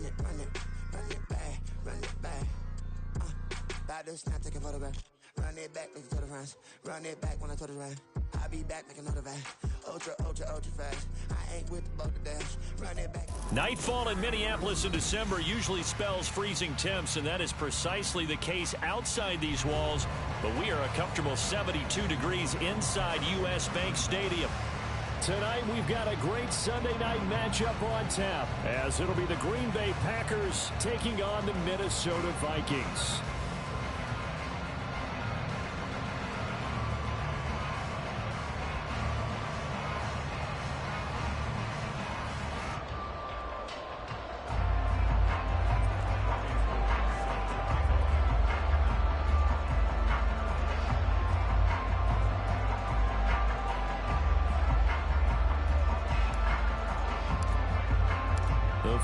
Run it back, run it back. About to snap, take a photograph. Run it back, make it to the runs. Run it back when I told it right. I'll be back, make another back. Ultra fast. I ain't with the boat to dash. Run it back. Nightfall in Minneapolis in December usually spells freezing temps, and that is precisely the case outside these walls. But we are a comfortable 72 degrees inside U.S. Bank Stadium. Tonight, we've got a great Sunday night matchup on tap, as it'll be the Green Bay Packers taking on the Minnesota Vikings.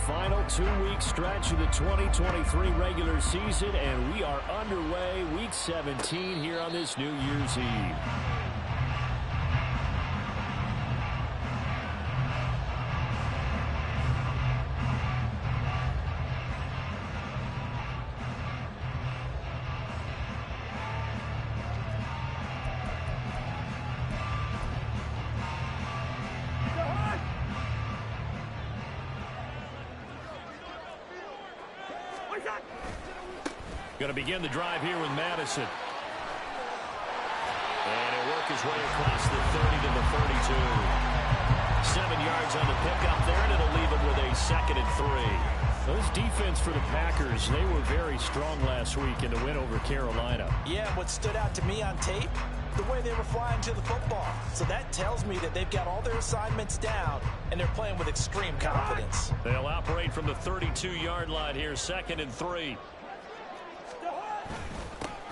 Final two-week stretch of the 2023 regular season, and we are underway week 17 here on this New Year's Eve. Going to begin the drive here with Madison. And he'll work his way across the 30 to the 32. 7 yards on the pickup there, and it'll leave him with a 2nd and 3. Those defense for the Packers, they were very strong last week in the win over Carolina. Yeah, what stood out to me on tape, the way they were flying to the football. So that tells me that they've got all their assignments down, and they're playing with extreme confidence. They'll operate from the 32-yard line here, 2nd and 3.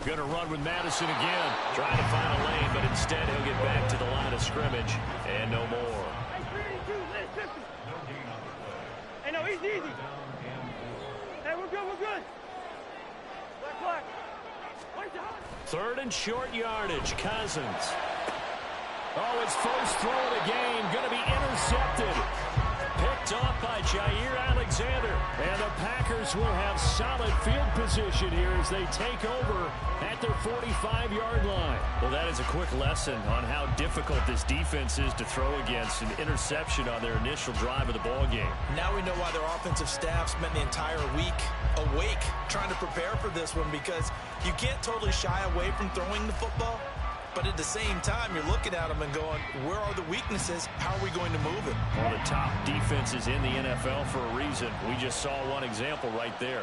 Going to run with Madison again. Trying to find a lane, but instead he'll get back to the line of scrimmage. And no more. Hey, no, easy. Hey, we're good. Black. 3rd and short yardage. Cousins. Oh, his first throw of the game. Going to be intercepted. Picked off by Jair Alexander. And the Packers will have solid field position here as they take over at their 45-yard line. Well, that is a quick lesson on how difficult this defense is to throw against. An interception on their initial drive of the ball game. Now we know why their offensive staff spent the entire week awake trying to prepare for this one, because you can't totally shy away from throwing the football. But at the same time, you're looking at them and going, where are the weaknesses? How are we going to move it? One of the top defenses in the NFL for a reason. We just saw one example right there.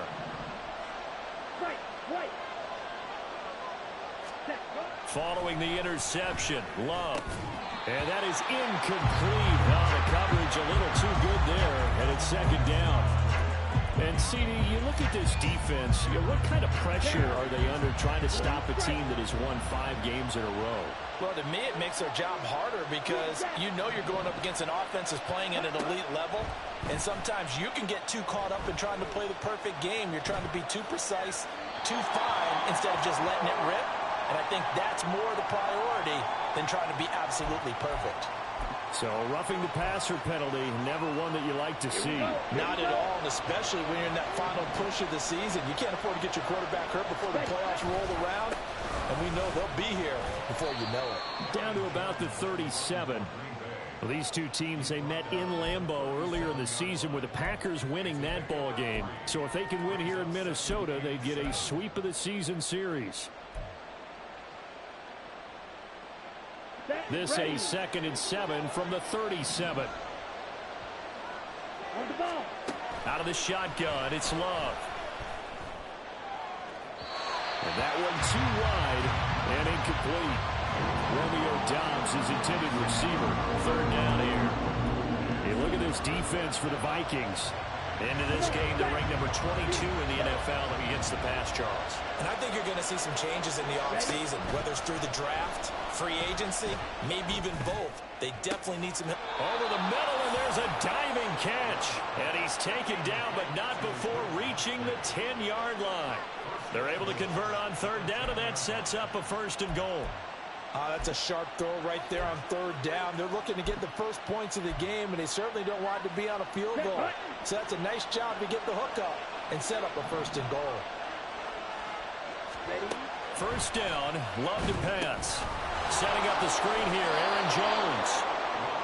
Following the interception, Love. And that is incomplete. Oh, the coverage a little too good there, and it's 2nd down. And, CD, you look at this defense, what kind of pressure are they under trying to stop a team that has won 5 games in a row? Well, to me, it makes their job harder because you know you're going up against an offense that's playing at an elite level, and sometimes you can get too caught up in trying to play the perfect game. You're trying to be too precise, too fine, instead of just letting it rip. And I think that's more the priority than trying to be absolutely perfect. So roughing the passer penalty, never one that you like to see. Not at all, and especially when you're in that final push of the season. You can't afford to get your quarterback hurt before the playoffs roll around, and we know they'll be here before you know it. Down to about the 37. Well, these two teams, they met in Lambeau earlier in the season with the Packers winning that ball game. So if they can win here in Minnesota, they get a sweep of the season series. This a 2nd and 7 from the 37. Out of the shotgun, it's Love. And that one too wide and incomplete. Romeo Dobbs is intended receiver. 3rd down here. Hey, look at this defense for the Vikings. Into this game, they're ranked number 22 in the NFL against the pass, Charles. And I think you're going to see some changes in the offseason, whether it's through the draft, free agency, maybe even both. They definitely need some help. Over the middle, and there's a diving catch. And he's taken down, but not before reaching the 10-yard line. They're able to convert on 3rd down, and that sets up a 1st and goal. That's a sharp throw right there on third down. They're looking to get the first points of the game, and they certainly don't want to be on a field goal. So that's a nice job to get the hook up and set up a 1st and goal. First down, Love to pass. Setting up the screen here, Aaron Jones.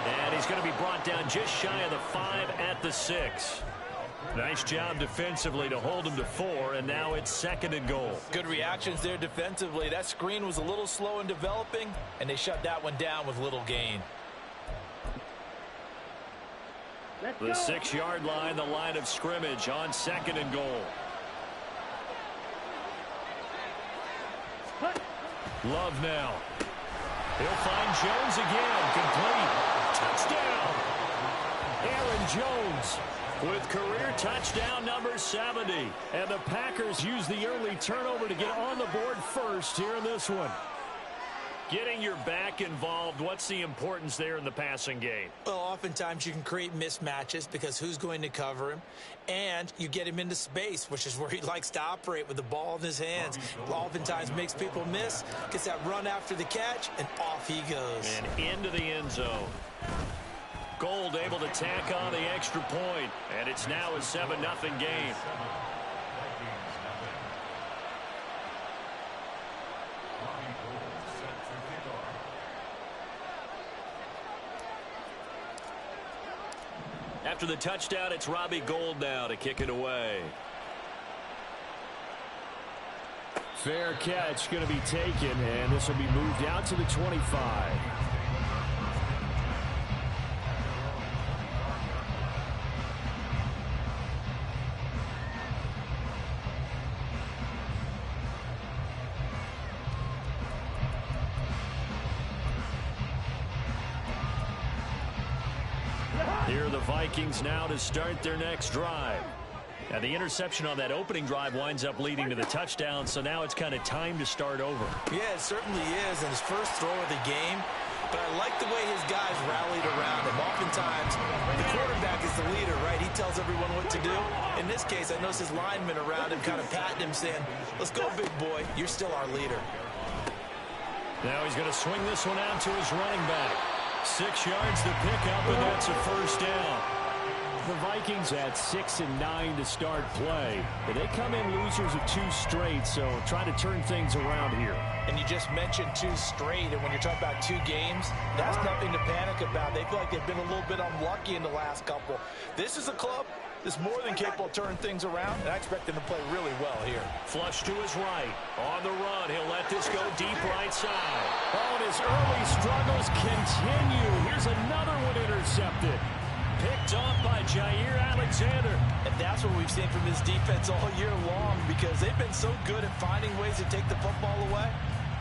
And he's going to be brought down just shy of the 5 at the 6. Nice job defensively to hold him to 4, and now it's 2nd and goal. Good reactions there defensively. That screen was a little slow in developing, and they shut that one down with little gain. The 6-yard line, the line of scrimmage on 2nd and goal. Love now. He'll find Jones again. Complete. Touchdown. Aaron Jones with career touchdown number 70. And the Packers use the early turnover to get on the board first here in this one. Getting your back involved, what's the importance there in the passing game? Well, oftentimes you can create mismatches because who's going to cover him? And you get him into space, which is where he likes to operate with the ball in his hands. Oftentimes makes people miss, gets that run after the catch, and off he goes. And into the end zone. Gold able to tack on the extra point, and it's now a 7-0 game. After the touchdown, it's Robbie Gould now to kick it away. Fair catch going to be taken, and this will be moved out to the 25. Here are the Vikings now to start their next drive. Now the interception on that opening drive winds up leading to the touchdown, so now it's kind of time to start over. Yeah, it certainly is, and his first throw of the game. But I like the way his guys rallied around him. Oftentimes, the quarterback is the leader, right? He tells everyone what to do. In this case, I noticed his linemen around him kind of patting him, saying, "Let's go, big boy. You're still our leader." Now he's going to swing this one out to his running back. 6 yards to pick up, and that's a first down. The Vikings at 6-9 to start play. But they come in losers of 2 straight, so trying to turn things around here. And you just mentioned 2 straight, and when you're talking about 2 games, that's nothing to panic about. They feel like they've been a little bit unlucky in the last couple. This is a club that's more than capable of turning things around, and I expect them to play really well here. Flush to his right. On the run, he'll let this go deep right side. Oh, and his early struggles continue. Here's another one intercepted. Picked off by Jair Alexander. And that's what we've seen from this defense all year long, because they've been so good at finding ways to take the football away.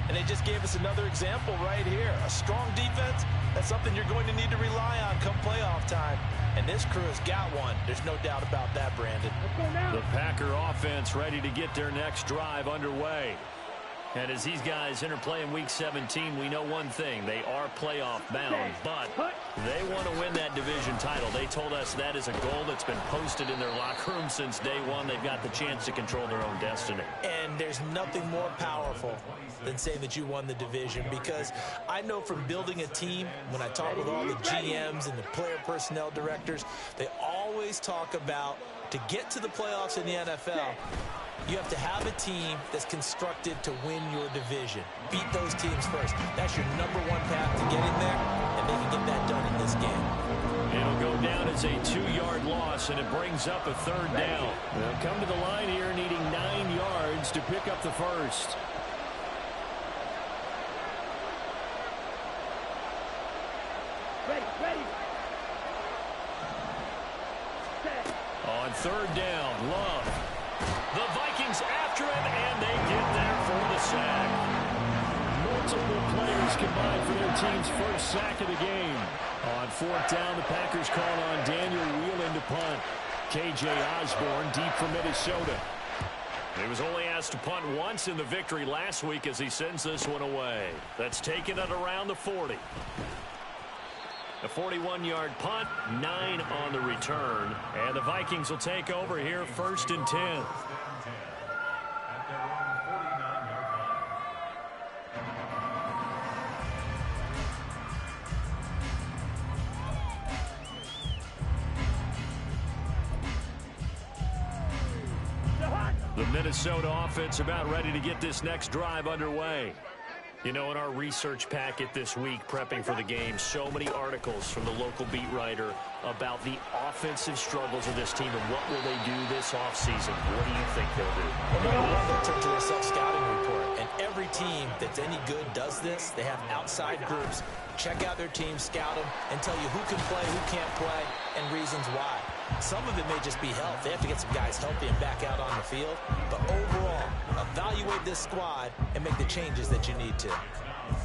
And they just gave us another example right here. A strong defense, that's something you're going to need to rely on come playoff time. And this crew has got one. There's no doubt about that, Brandon. The Packer offense ready to get their next drive underway. And as these guys interplay in Week 17, we know one thing. They are playoff bound, but they want to win that division title. They told us that is a goal that's been posted in their locker room since day one. They've got the chance to control their own destiny. And there's nothing more powerful than saying that you won the division, because I know from building a team, when I talk with all the GMs and the player personnel directors, they always talk about, to get to the playoffs in the NFL, you have to have a team that's constructed to win your division. Beat those teams first. That's your #1 path to getting there, and they can get that done in this game. It'll go down as a 2-yard loss, and it brings up a 3rd down. They'll come to the line here needing 9 yards to pick up the first. Ready. On 3rd down, Love. The Vikings after him, and they get there for the sack. Multiple players combined for their team's first sack of the game. On 4th down, the Packers called on Daniel Whelan to punt. K.J. Osborne deep from Minnesota. He was only asked to punt once in the victory last week as he sends this one away. That's taken at around the 40. A 41-yard punt, 9 on the return. And the Vikings will take over here 1st and 10. The Minnesota offense about ready to get this next drive underway. You know, in our research packet this week, prepping for the game, so many articles from the local beat writer about the offensive struggles of this team and what will they do this offseason. What do you think they'll do? Well, number one, they'll turn to their self-scouting report. And every team that's any good does this. They have outside groups. Check out their team, scout them, and tell you who can play, who can't play, and reasons why. Some of it may just be health. They have to get some guys healthy and back out on the field. But overall, evaluate this squad and make the changes that you need to.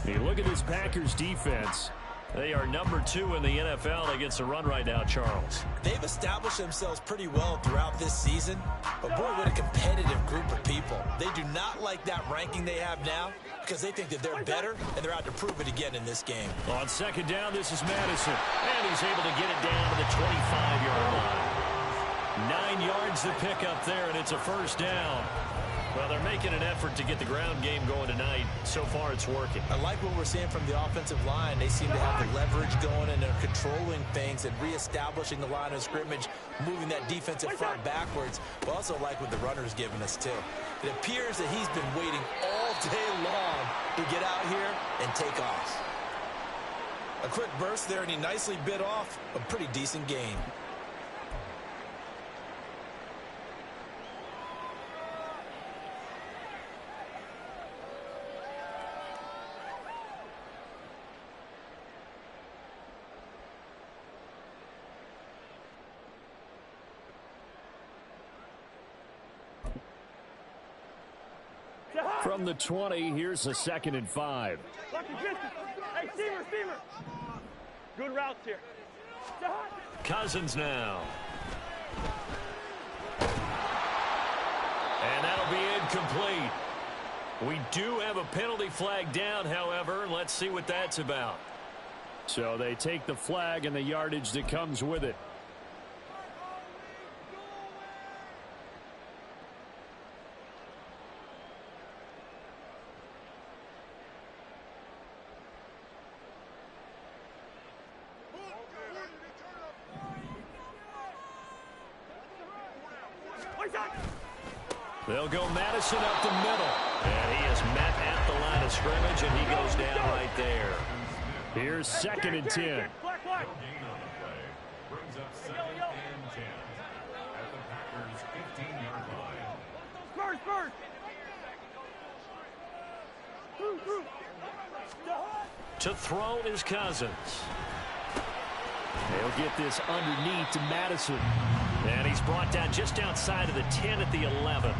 You look at this Packers defense. They are number 2 in the NFL against the run right now, Charles. They've established themselves pretty well throughout this season. But boy, what a competitive group of people. They do not like that ranking they have now because they think that they're better, and they're out to prove it again in this game. On second down, this is Madison. And he's able to get it down to the 25-yard line. 9 yards to pick up there, and it's a first down. Well, they're making an effort to get the ground game going tonight. So far, it's working. I like what we're seeing from the offensive line. They seem to have the leverage going, and they're controlling things and reestablishing the line of scrimmage, moving that defensive front backwards. But also like what the runner's giving us, too. It appears that he's been waiting all day long to get out here and take off. A quick burst there, and he nicely bit off a pretty decent gain. From the 20, here's a 2nd and 5. Hey, Steamer. Good routes here. Cousins now. And that'll be incomplete. We do have a penalty flag down, however. Let's see what that's about. So they take the flag and the yardage that comes with it. They'll go Madison up the middle. And he is met at the line of scrimmage, and he goes down right there. Here's 2nd and 10. Brings up 2nd and 10 at the Packers' 15-yard line. Spurs. To throw is Cousins. They'll get this underneath to Madison. And he's brought down just outside of the 10 at the 11.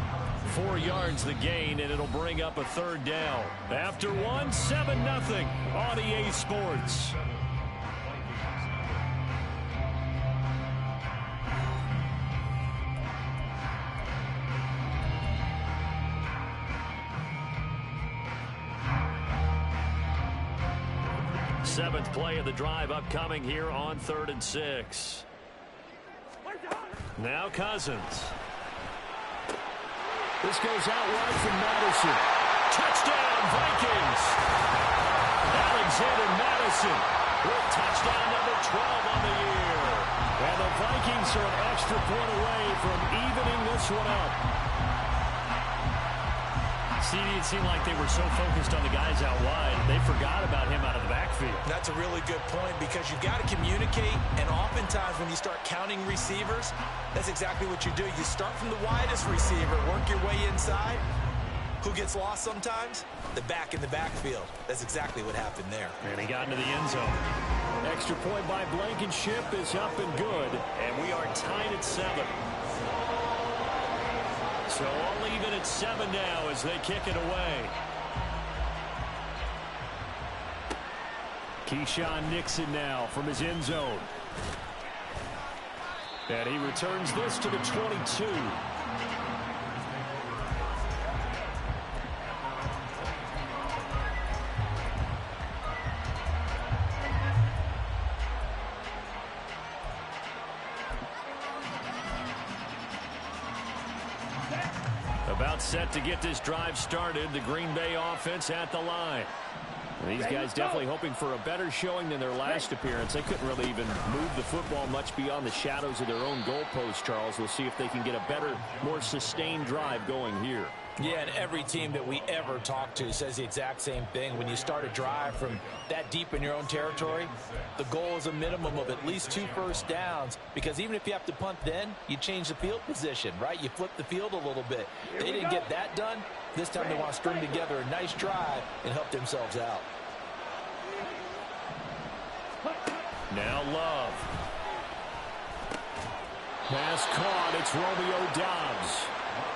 4 yards the gain, and it'll bring up a 3rd down. After 7-0 on EA Sports. Seventh play of the drive upcoming here on 3rd and 6. Now Cousins. This goes out wide from Madison. Touchdown, Vikings! Alexander Madison with touchdown number 12 on the year. And the Vikings are an extra point away from evening this one up. It seemed like they were so focused on the guys out wide, they forgot about him out of the backfield. That's a really good point because you've got to communicate, and oftentimes when you start counting receivers, that's exactly what you do. You start from the widest receiver, work your way inside. Who gets lost sometimes? The back in the backfield. That's exactly what happened there. And he got into the end zone. Extra point by Blankenship is up and good, and we are tied at 7. So all even at 7 now as they kick it away. Keyshawn Nixon now from his end zone. And he returns this to the 22. About set to get this drive started. The Green Bay offense at the line. These guys definitely hoping for a better showing than their last appearance. They couldn't really even move the football much beyond the shadows of their own goalpost, Charles. We'll see if they can get a better, more sustained drive going here. Yeah, and every team that we ever talk to says the exact same thing. When you start a drive from that deep in your own territory, the goal is a minimum of at least 2 first downs, because even if you have to punt then, you change the field position, right? You flip the field a little bit. They didn't get that done. This time they want to string together a nice drive and help themselves out. Now Love. Pass caught. It's Romeo Doubs.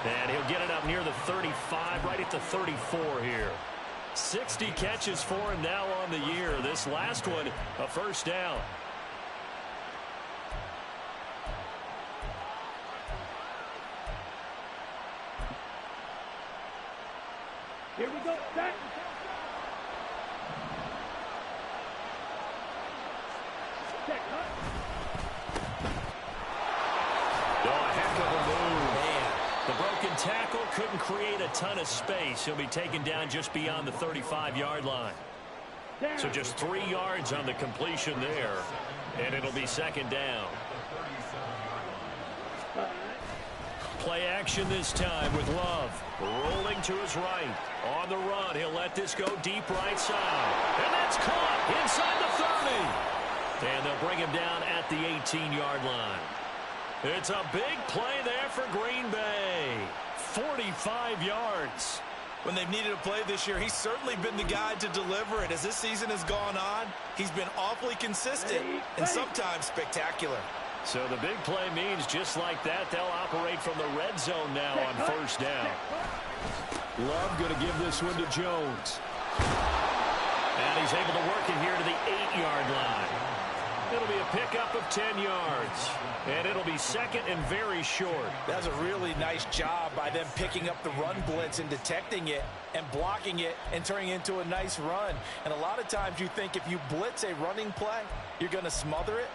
And he'll get it up near the 35, right at the 34 here. 60 catches for him now on the year. This last one, a first down. Here we go. Back. Check, Oh, a heck of a move. Man. The broken tackle couldn't create a ton of space. He'll be taken down just beyond the 35-yard line. So just 3 yards on the completion there, and it'll be second down. Play action this time with Love. Rolling to his right. On the run, he'll let this go deep right side. And that's caught inside the 30. And they'll bring him down at the 18-yard line. It's a big play there for Green Bay. 45 yards. When they've needed a play this year, he's certainly been the guy to deliver it. As this season has gone on, he's been awfully consistent and sometimes spectacular. So the big play means just like that, they'll operate from the red zone now on first down. Love going to give this one to Jones. And he's able to work it here to the 8-yard line. It'll be a pickup of 10 yards. And it'll be second and very short. That's a really nice job by them picking up the run blitz and detecting it and blocking it and turning it into a nice run. And a lot of times you think if you blitz a running play, you're going to smother it.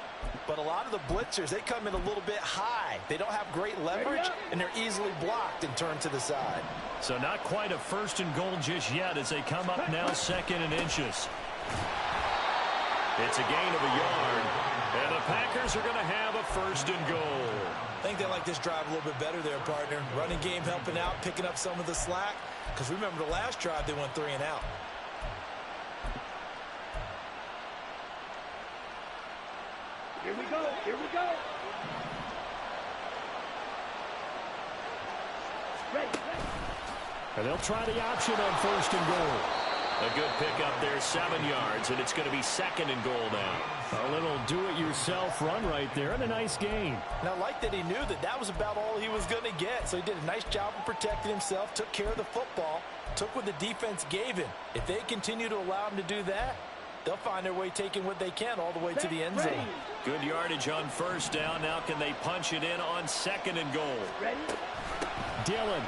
But a lot of the blitzers, they come in a little bit high. They don't have great leverage, and they're easily blocked and turned to the side. So not quite a first and goal just yet as they come up now second and inches. It's a gain of a yard, and the Packers are going to have a first and goal. I think they like this drive a little bit better there, partner. Running game helping out, picking up some of the slack. Because remember the last drive, they went 3 and out. Here we go. Here we go. Ready. And they'll try the option on first and goal. A good pickup there, 7 yards, and it's going to be second and goal now. A little do-it-yourself run right there, and a nice gain. And I like that he knew that that was about all he was going to get. So he did a nice job of protecting himself, took care of the football, took what the defense gave him. If they continue to allow him to do that, they'll find their way taking what they can all the way to the end zone. Good yardage on first down. Now can they punch it in on second and goal? Ready? Dillon.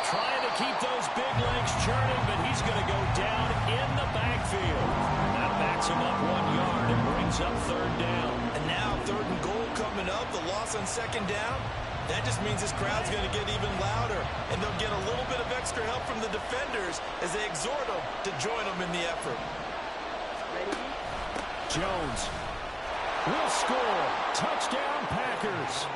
Trying to keep those big legs churning, but he's going to go down in the backfield. That backs him up 1 yard and brings up third down. And now third and goal coming up. The loss on second down. That just means this crowd's going to get even louder, and they'll get a little bit of extra help from the defenders as they exhort them to join them in the effort. Ready? Jones will score. Touchdown, Packers.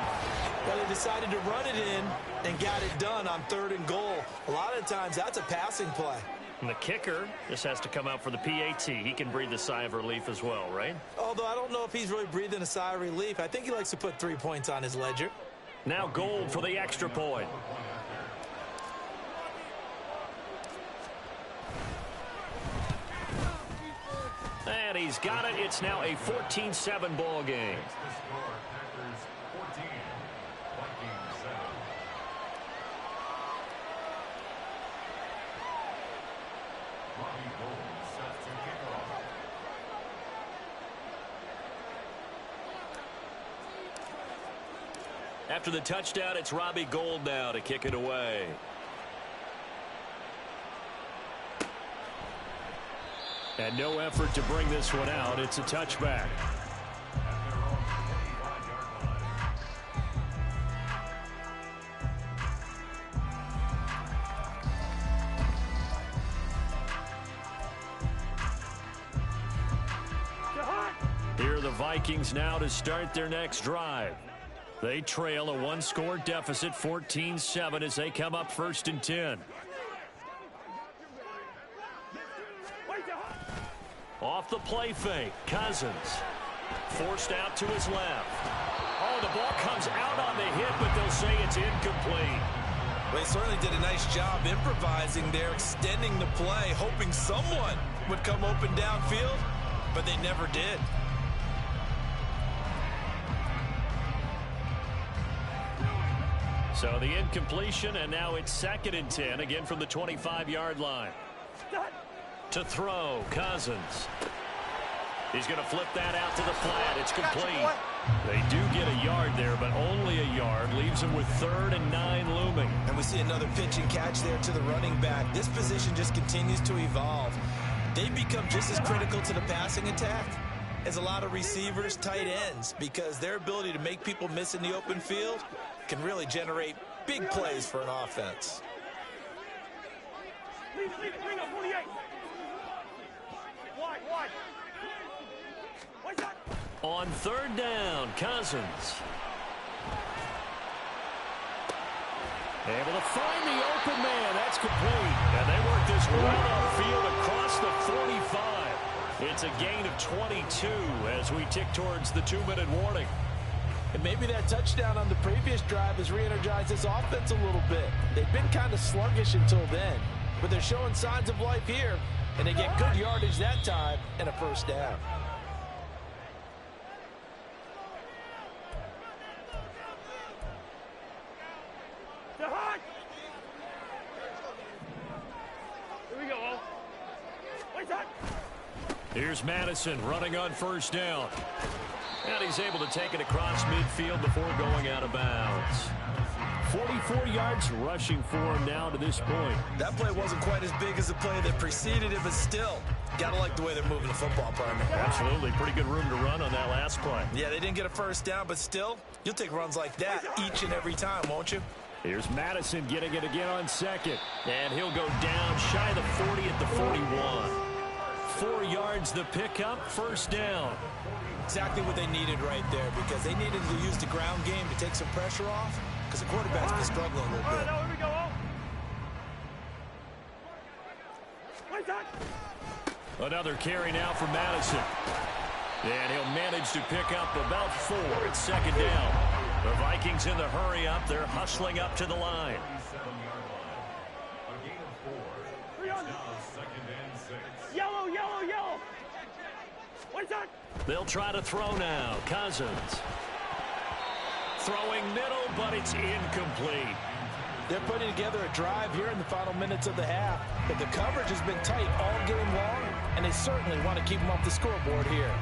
Well, they decided to run it in and got it done on third and goal. A lot of times that's a passing play. And the kicker just has to come out for the PAT. He can breathe a sigh of relief as well, right? Although I don't know if he's really breathing a sigh of relief. I think he likes to put 3 points on his ledger. Now Gold for the extra point. And he's got it. It's now a 14-7 ball game. After the touchdown, it's Robbie Gould now to kick it away. And no effort to bring this one out. It's a touchback. Vikings now to start their next drive. They trail a one-score deficit, 14-7, as they come up 1st and 10. Off the play fake, Cousins. Forced out to his left. Oh, the ball comes out on the hit, but they'll say it's incomplete. Well, they certainly did a nice job improvising there, extending the play, hoping someone would come open downfield, but they never did. So the incompletion, and now it's 2nd and 10, again from the 25-yard line. To throw, Cousins. He's going to flip that out to the flat. It's complete. They do get a yard there, but only a yard. Leaves them with 3rd and 9 looming. And we see another pitch and catch there to the running back. This position just continues to evolve. They become just as critical to the passing attack as a lot of receivers, tight ends, because their ability to make people miss in the open field can really generate big plays for an offense. Bring up 48. Wide. On 3rd down, Cousins. Able to find the open man. That's complete. And they work this right on field across the 45. It's a gain of 22 as we tick towards the 2-minute warning. And maybe that touchdown on the previous drive has re-energized this offense a little bit. They've been kind of sluggish until then, but they're showing signs of life here, and they get good yardage that time and a 1st down. Here's Madison running on 1st down. And he's able to take it across midfield before going out of bounds. 44 yards rushing for him now to this point. That play wasn't quite as big as the play that preceded it, but still, gotta like the way they're moving the football, partner. Absolutely. Pretty good room to run on that last play. Yeah, they didn't get a 1st down, but still, you'll take runs like that each and every time, won't you? Here's Madison getting it again on 2nd. And he'll go down shy of the 40 at the 41. 4 yards the pickup, 1st down. Exactly what they needed right there, because they needed to use the ground game to take some pressure off, because the quarterback's been struggling a little bit. Here we go. Another carry now for Madison. And he'll manage to pick up about 4. It's 2nd down. The Vikings in the hurry up. They're hustling up to the line. Yellow. They'll try to throw now. Cousins. Throwing middle, but it's incomplete. They're putting together a drive here in the final minutes of the half, but the coverage has been tight all game long, and they certainly want to keep them off the scoreboard here.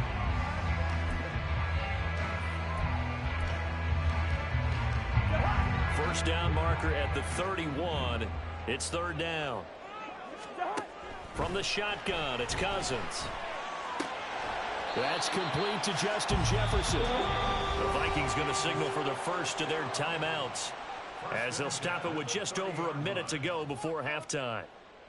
First down marker at the 31. It's 3rd down. From the shotgun, it's Cousins. That's complete to Justin Jefferson. The Vikings going to signal for the first of their timeouts, as they'll stop it with just over a minute to go before halftime.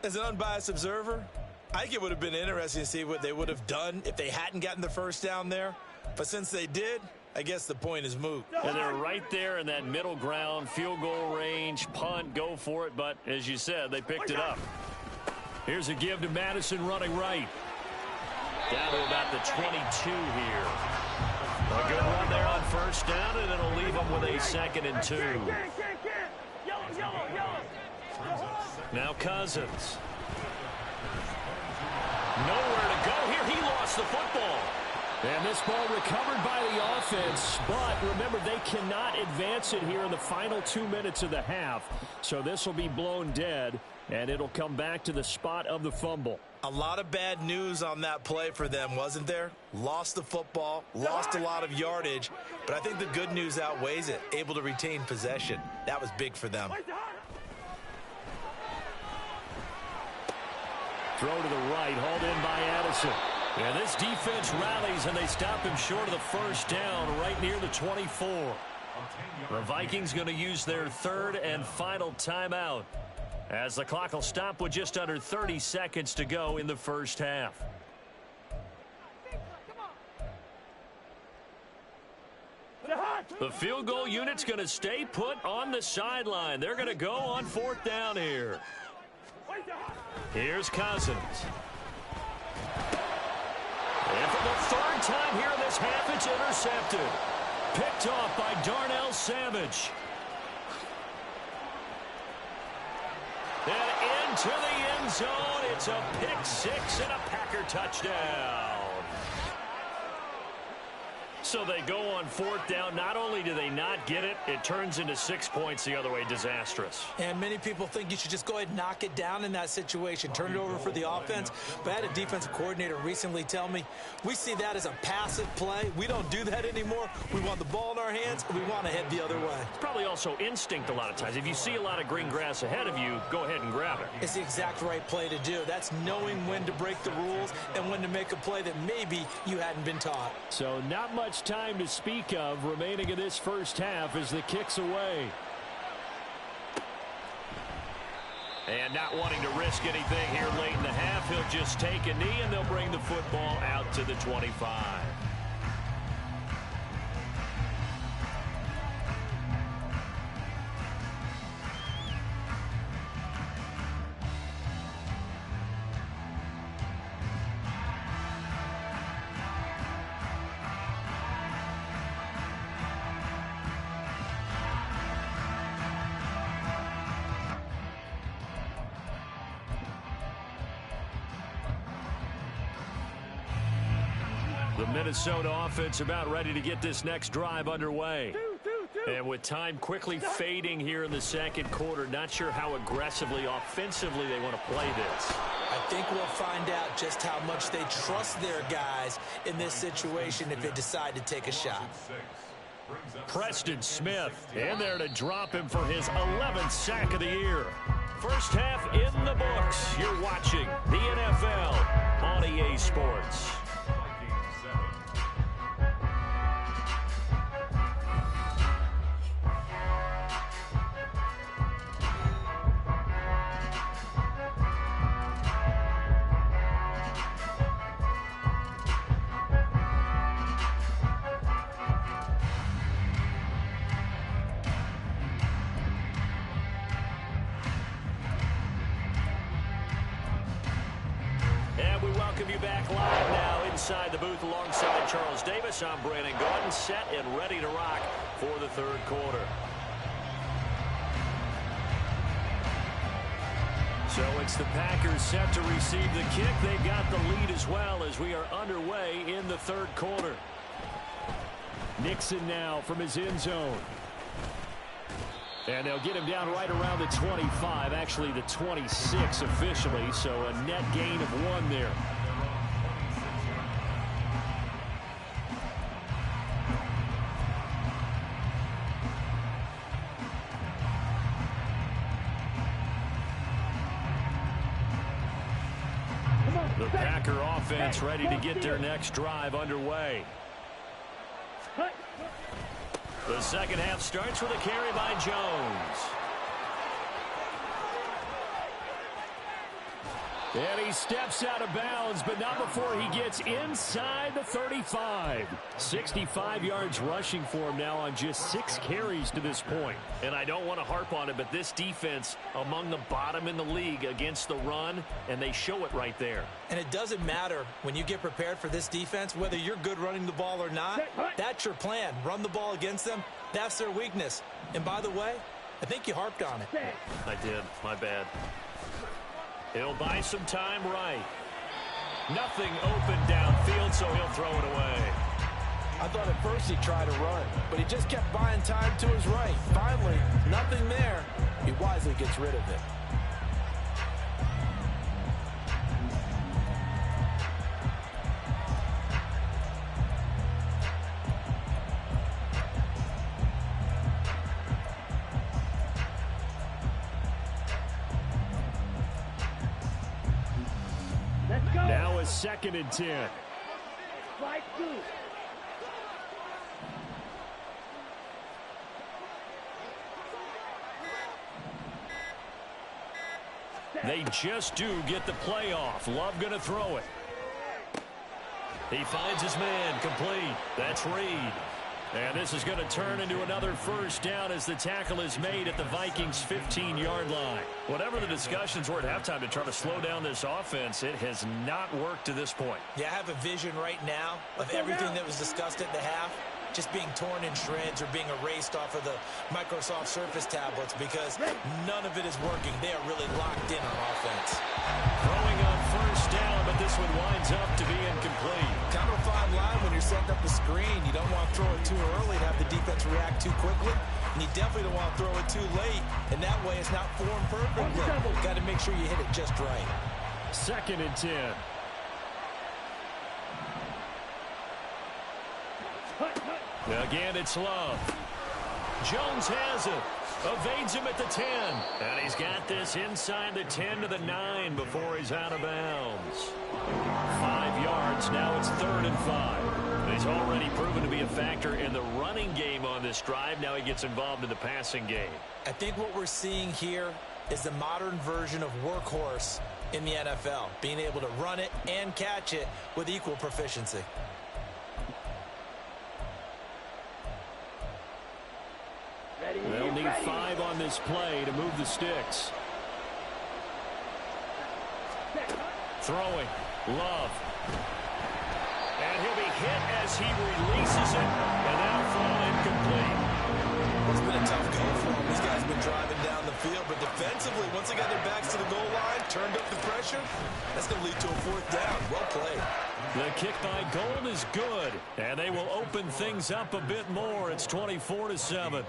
As an unbiased observer, I think it would have been interesting to see what they would have done if they hadn't gotten the 1st down there. But since they did, I guess the point is moot. And they're right there in that middle ground, field goal range, punt, go for it. But as you said, they picked it up. Here's a give to Madison running right. Down to about the 22 here. A good run there on 1st down, and it'll leave them with a 2nd and 2. Yellow. Now Cousins. Nowhere to go here. He lost the football. And this ball recovered by the offense, but remember, they cannot advance it here in the final 2 minutes of the half. So this will be blown dead, and it'll come back to the spot of the fumble. A lot of bad news on that play for them, wasn't there? Lost the football, lost a lot of yardage, but I think the good news outweighs it. Able to retain possession. That was big for them. Throw to the right, hauled in by Addison. And this defense rallies, and they stop him short of the 1st down right near the 24. The Vikings going to use their 3rd and final timeout, as the clock will stop with just under 30 seconds to go in the 1st half. The field goal unit's going to stay put on the sideline. They're going to go on 4th down here. Here's Cousins. And for the 3rd time here in this half, it's intercepted. Picked off by Darnell Savage. And into the end zone. It's a pick 6 and a Packer touchdown. So they go on 4th down. Not only do they not get it, it turns into 6 points the other way. Disastrous. And many people think you should just go ahead and knock it down in that situation. Turn it over for the offense. But I had a defensive coordinator recently tell me, we see that as a passive play. We don't do that anymore. We want the ball in our hands, and we want to head the other way. It's probably also instinct a lot of times. If you see a lot of green grass ahead of you, go ahead and grab it. It's the exact right play to do. That's knowing when to break the rules and when to make a play that maybe you hadn't been taught. So not much time to speak of remaining in this first half as the kick's away. And not wanting to risk anything here late in the half, he'll just take a knee and they'll bring the football out to the 25. The Minnesota offense about ready to get this next drive underway. And with time quickly fading here in the 2nd quarter, not sure how aggressively, offensively they want to play this. I think we'll find out just how much they trust their guys in this situation if they decide to take a shot. Preston Smith in there to drop him for his 11th sack of the year. First half in the books. You're watching the NFL on EA Sports. You back live now inside the booth alongside Charles Davis. I'm Brandon Gordon, set and ready to rock for the 3rd quarter. So it's the Packers set to receive the kick. They've got the lead as well as we are underway in the 3rd quarter. Nixon now from his end zone. And they'll get him down right around the 25, actually the 26 officially, so a net gain of 1 there. The Packer offense ready to get their next drive underway. The 2nd half starts with a carry by Jones. And he steps out of bounds, but not before he gets inside the 35. 65 yards rushing for him now on just 6 carries to this point. And I don't want to harp on it, but this defense among the bottom in the league against the run, and they show it right there. And it doesn't matter when you get prepared for this defense, whether you're good running the ball or not, that's your plan. Run the ball against them. That's their weakness. And by the way, I think you harped on it. I did. My bad. He'll buy some time right. Nothing open downfield, so he'll throw it away. I thought at first he tried to run, but he just kept buying time to his right. Finally, nothing there. He wisely gets rid of it. Now a 2nd and 10. They just do get the play off. Love going to throw it. He finds his man complete. That's Reed. And this is going to turn into another first down as the tackle is made at the Vikings' 15-yard line. Whatever the discussions were at halftime to try to slow down this offense, it has not worked to this point. Yeah, I have a vision right now of everything that was discussed at the half just being torn in shreds or being erased off of the Microsoft Surface tablets because none of it is working. They are really locked in on offense. Throwing on first down, but this one winds up to be incomplete. Kind of a fine line when you're setting up the screen. You don't want to throw it too early and have the defense react too quickly. And you definitely don't want to throw it too late. And that way it's not formed perfectly. Got to make sure you hit it just right. 2nd and 10. Again, it's Love. Jones has it. Evades him at the 10. And he's got this inside the 10 to the 9 before he's out of bounds. 5 yards. Now it's 3rd and 5. He's already proven to be a factor in the running game on this drive. Now he gets involved in the passing game. I think what we're seeing here is the modern version of workhorse in the NFL. Being able to run it and catch it with equal proficiency. They'll need 5 on this play to move the sticks. Throwing. Love. And he'll be hit as he releases it. And that'll fall incomplete. It's been a tough go for him. These guys have been driving down the field. But defensively, once they got their backs to the goal line, turned up the pressure, that's going to lead to a 4th down. Well played. The kick by Gold is good, and they will open things up a bit more. It's 24-7.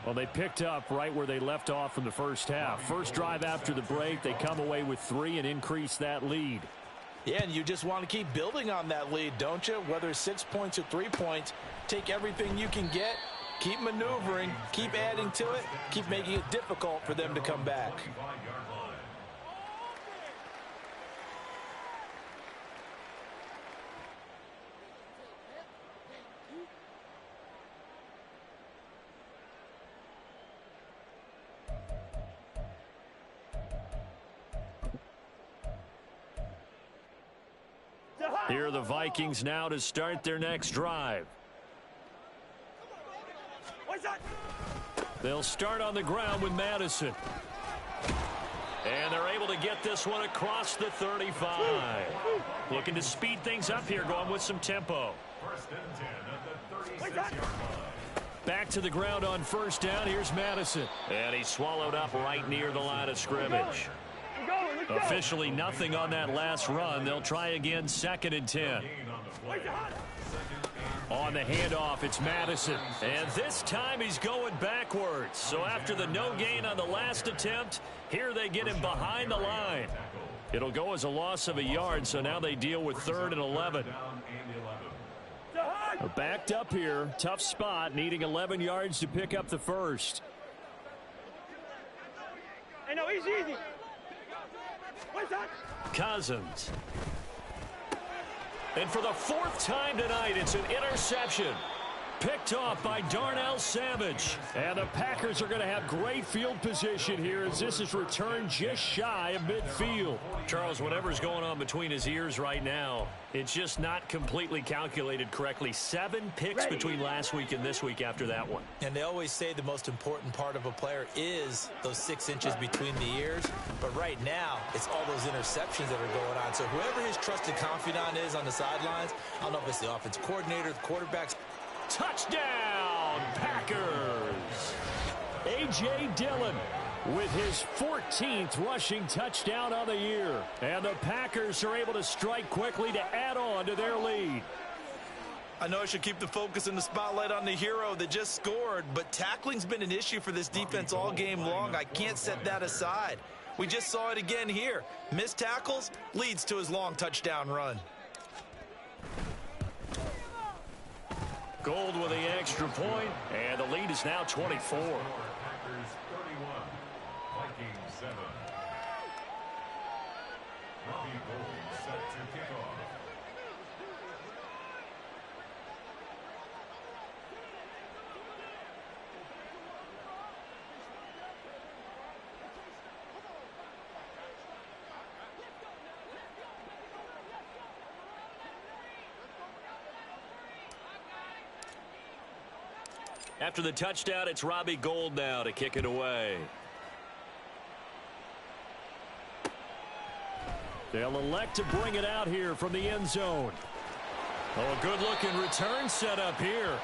Well, they picked up right where they left off from the first half. First drive after the break, they come away with 3 and increase that lead. Yeah, and you just want to keep building on that lead, don't you? Whether it's 6 points or 3 points, take everything you can get, keep maneuvering, keep adding to it, keep making it difficult for them to come back. Here are the Vikings now to start their next drive. They'll start on the ground with Madison. And they're able to get this one across the 35. Looking to speed things up here, going with some tempo. Back to the ground on first down. Here's Madison. And he's swallowed up right near the line of scrimmage. Officially nothing on that last run. They'll try again, 2nd and 10. On the handoff, it's Madison. And this time he's going backwards. So after the no gain on the last attempt, here they get him behind the line. It'll go as a loss of a yard, so now they deal with 3rd and 11. Backed up here, tough spot, needing 11 yards to pick up the first. Hey, no, easy. Cousins. And for the 4th time tonight, it's an interception. Picked off by Darnell Savage. And the Packers are going to have great field position here as this is returned just shy of midfield. Charles, whatever's going on between his ears right now, it's just not completely calculated correctly. 7 picks between last week and this week after that one. And they always say the most important part of a player is those 6 inches between the ears. But right now, it's all those interceptions that are going on. So whoever his trusted confidant is on the sidelines, I don't know if it's the offensive coordinator, the quarterbacks. Touchdown, Packers! A.J. Dillon with his 14th rushing touchdown on the year. And the Packers are able to strike quickly to add on to their lead. I know I should keep the focus and the spotlight on the hero that just scored, but tackling's been an issue for this defense all game long. I can't set that aside. We just saw it again here. Missed tackles leads to his long touchdown run. Gold with the extra point, and the lead is now 24. Packers 31, Vikings 7. Robbie Gold set to kick off. After the touchdown, it's Robbie Gould now to kick it away. They'll elect to bring it out here from the end zone. Oh, a good-looking return set up here.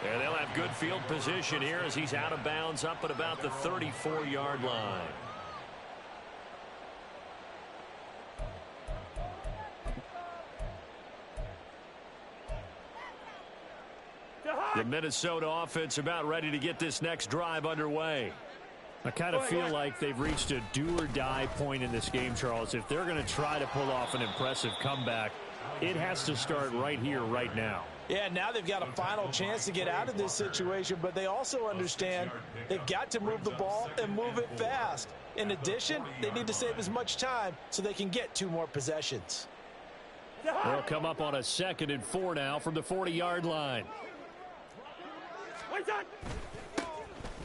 And they'll have good field position here as he's out of bounds up at about the 34-yard line. The Minnesota offense about ready to get this next drive underway. I kind of feel like they've reached a do-or-die point in this game, Charles. If they're going to try to pull off an impressive comeback, it has to start right here, right now. Yeah, now they've got a final chance to get out of this situation, but they also understand they've got to move the ball and move it fast. In addition, they need to save as much time so they can get 2 more possessions. They'll come up on a 2nd and 4 now from the 40-yard line.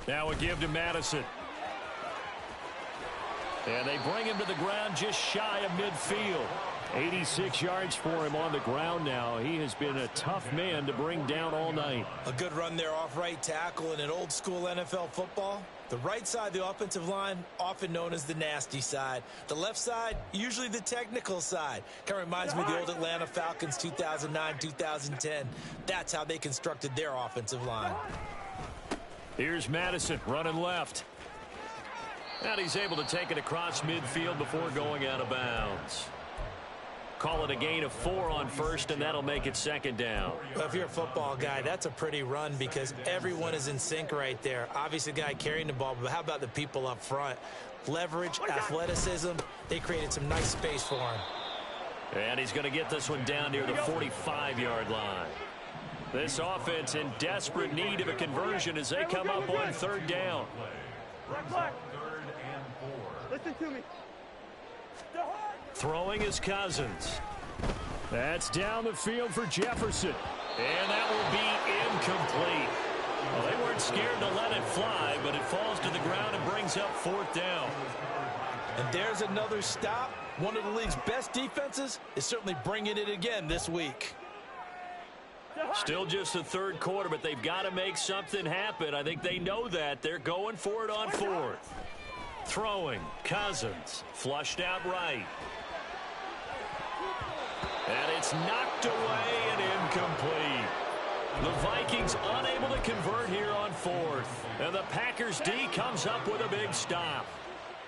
Now a give to Madison. And they bring him to the ground just shy of midfield. 86 yards for him on the ground now. He has been a tough man to bring down all night. A good run there off right tackle in an old school NFL football. The right side of the offensive line, often known as the nasty side. The left side, usually the technical side. Kind of reminds me of the old Atlanta Falcons 2009-2010. That's how they constructed their offensive line. Here's Madison running left. And he's able to take it across midfield before going out of bounds. Call it a gain of 4 on first, and that'll make it 2nd down. Well, if you're a football guy, that's a pretty run because everyone is in sync right there. Obviously, the guy carrying the ball, but how about the people up front? Leverage, athleticism, they created some nice space for him. And he's going to get this one down near the 45-yard line. This offense in desperate need of a conversion as they come up on 3rd down. Listen to me. Throwing is Cousins. That's down the field for Jefferson. And that will be incomplete. Well, they weren't scared to let it fly, but it falls to the ground and brings up 4th down. And there's another stop. One of the league's best defenses is certainly bringing it again this week. Still just the 3rd quarter, but they've got to make something happen. I think they know that. They're going for it on 4th. Throwing, Cousins, flushed out right. And it's knocked away and incomplete. The Vikings unable to convert here on 4th. And the Packers D comes up with a big stop.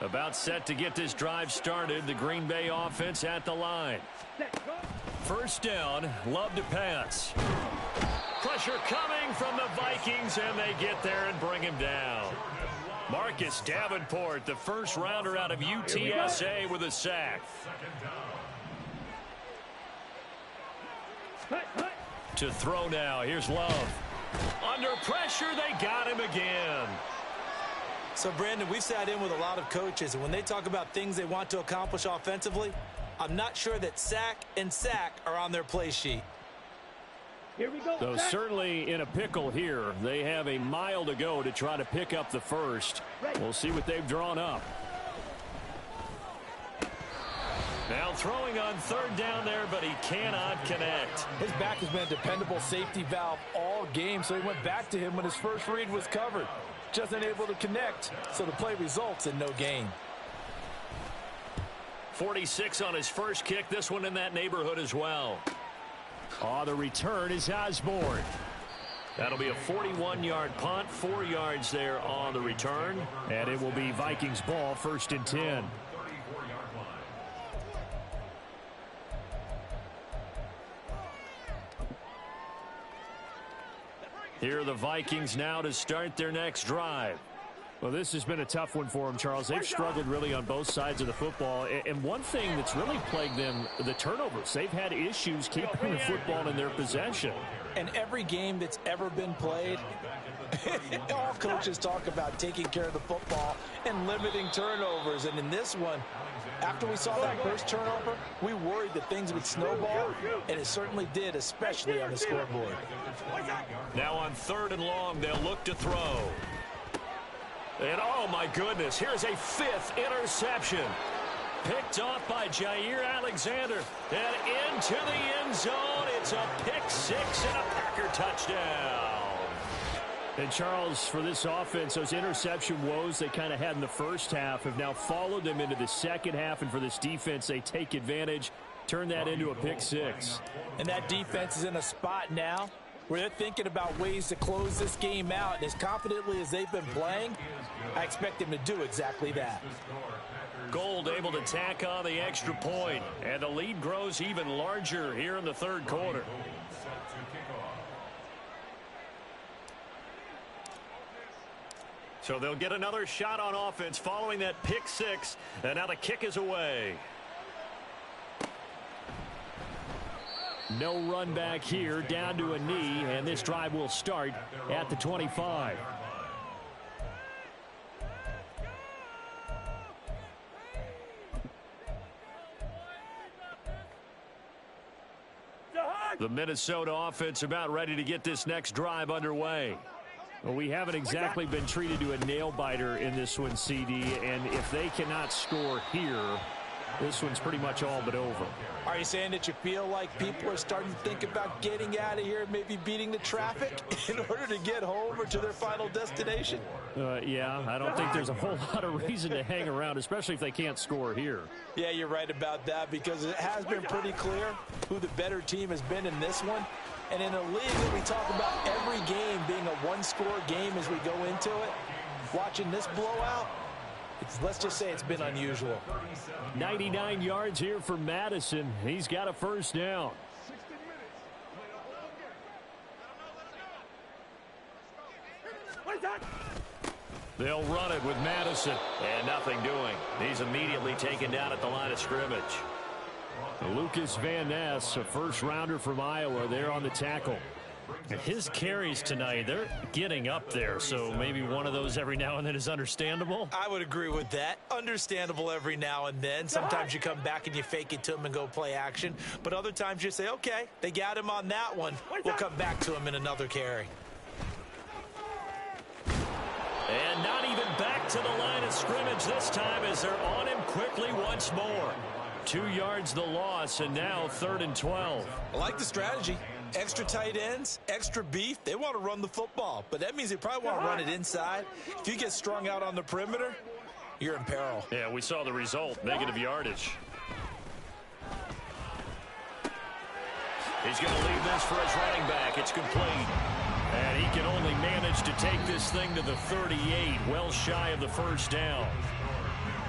About set to get this drive started, the Green Bay offense at the line. 1st down, Love to pass. Pressure coming from the Vikings, and they get there and bring him down. Marcus Davenport, the 1st rounder out of UTSA with a sack. To throw now, here's Love. Under pressure, they got him again. So, Brandon, we've sat in with a lot of coaches, and when they talk about things they want to accomplish offensively, I'm not sure that sack and sack are on their play sheet. Here we go. So certainly in a pickle here. They have a mile to go to try to pick up the 1st. We'll see what they've drawn up. Now throwing on 3rd down there, but he cannot connect. His back has been a dependable safety valve all game, so he went back to him when his first read was covered. Just unable to connect, so the play results in no gain. 46 on his first kick. This one in that neighborhood as well. Oh, the return is Osborne. That'll be a 41-yard punt, 4 yards there on the return. And it will be Vikings ball, 1st and 10. Here are the Vikings now to start their next drive. Well, this has been a tough one for them, Charles. They've struggled really on both sides of the football. And one thing that's really plagued them, the turnovers. They've had issues keeping the football in their possession. And every game that's ever been played, all coaches talk about taking care of the football and limiting turnovers. And in this one, after we saw that first turnover, we worried that things would snowball, and it certainly did, especially on the scoreboard. Now on 3rd and long, they'll look to throw. And, oh, my goodness, here's a 5th interception. Picked off by Jair Alexander. And into the end zone. It's a pick 6 and a Packer touchdown. And Charles, for this offense, those interception woes they kind of had in the first half have now followed them into the second half. And for this defense, they take advantage, turn that into a pick six. And that defense is in a spot now where they're thinking about ways to close this game out. And as confidently as they've been playing, I expect them to do exactly that. Gold able to tack on the extra point, and the lead grows even larger here in the third quarter. So they'll get another shot on offense following that pick six, and now the kick is away. No run back here, down to a knee, and this drive will start at the 25. The Minnesota offense about ready to get this next drive underway. Well, we haven't exactly been treated to a nail-biter in this one, CD, and if they cannot score here, this one's pretty much all but over. Are you saying that you feel like people are starting to think about getting out of here and maybe beating the traffic in order to get home or to their final destination? Yeah, I don't think there's a whole lot of reason to hang around, especially if they can't score here. Yeah, you're right about that, because it has been pretty clear who the better team has been in this one. And in a league that we talk about every game being a one-score game as we go into it, watching this blowout, let's just say it's been unusual. 99 yards here for Madison. He's got a first down. They'll run it with Madison. And nothing doing. He's immediately taken down at the line of scrimmage. Lucas Van Ness, a first-rounder from Iowa, there on the tackle. His carries tonight, they're getting up there, so maybe one of those every now and then is understandable. I would agree with that. Understandable every now and then. Sometimes you come back and you fake it to him and go play action. But other times you say, okay, they got him on that one. We'll come back to him in another carry. And not even back to the line of scrimmage this time as they're on him quickly once more. 2 yards the loss, and now 3rd and 12. I like the strategy. Extra tight ends, extra beef. They want to run the football, but that means they probably want to run it inside. If you get strung out on the perimeter, you're in peril. Yeah, we saw the result, negative yardage. He's going to leave this for his running back. It's complete. And he can only manage to take this thing to the 38, well shy of the first down.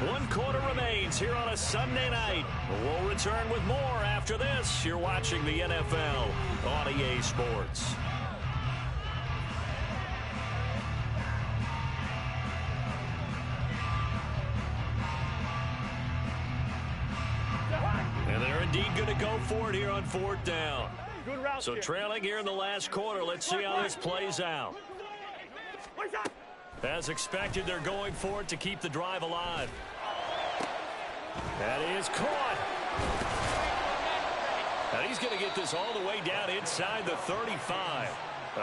1 quarter remains here on a Sunday night. We'll return with more after this. You're watching the NFL on EA Sports. And they're indeed going to go for it here on 4th down. So trailing here in the last quarter. Let's see how this plays out. As expected, they're going for it to keep the drive alive. That is caught. And he's going to get this all the way down inside the 35.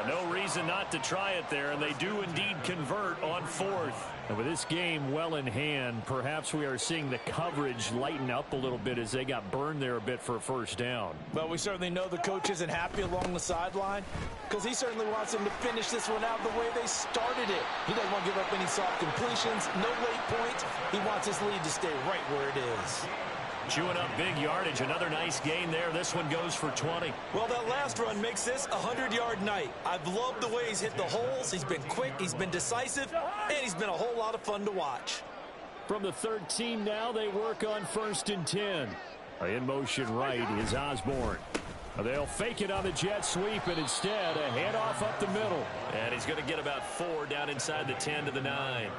No reason not to try it there, and they do indeed convert on 4th. And with this game well in hand, perhaps we are seeing the coverage lighten up a little bit as they got burned there a bit for a first down. Well, we certainly know the coach isn't happy along the sideline because he certainly wants them to finish this one out the way they started it. He doesn't want to give up any soft completions, no late points. He wants his lead to stay right where it is. Chewing up big yardage. Another nice gain there. This one goes for 20. Well, that last run makes this a 100-yard night. I've loved the way he's hit the holes. He's been quick. He's been decisive. And he's been a whole lot of fun to watch. From the 13 now, they work on 1st and 10. In motion right is Osborne. They'll fake it on the jet sweep, and instead a handoff up the middle. And he's going to get about 4 down inside the 10 to the 9.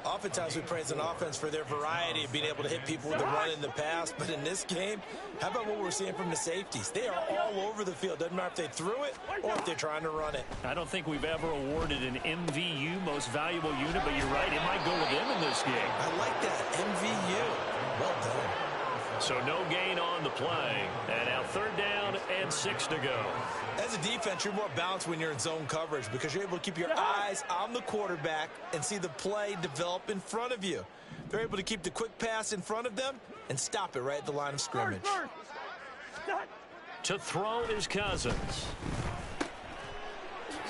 Oftentimes we praise an offense for their variety of being able to hit people with the run in the pass. But in this game, how about what we're seeing from the safeties? They are all over the field. Doesn't matter if they threw it or if they're trying to run it. I don't think we've ever awarded an MVU, most valuable unit, but you're right. It might go with them in this game. I like that. MVU. Well done. So no gain on the play. And now 3rd down and 6 to go. As a defense, you're more balanced when you're in zone coverage because you're able to keep your eyes on the quarterback and see the play develop in front of you. They're able to keep the quick pass in front of them and stop it right at the line of scrimmage. To throw is Cousins.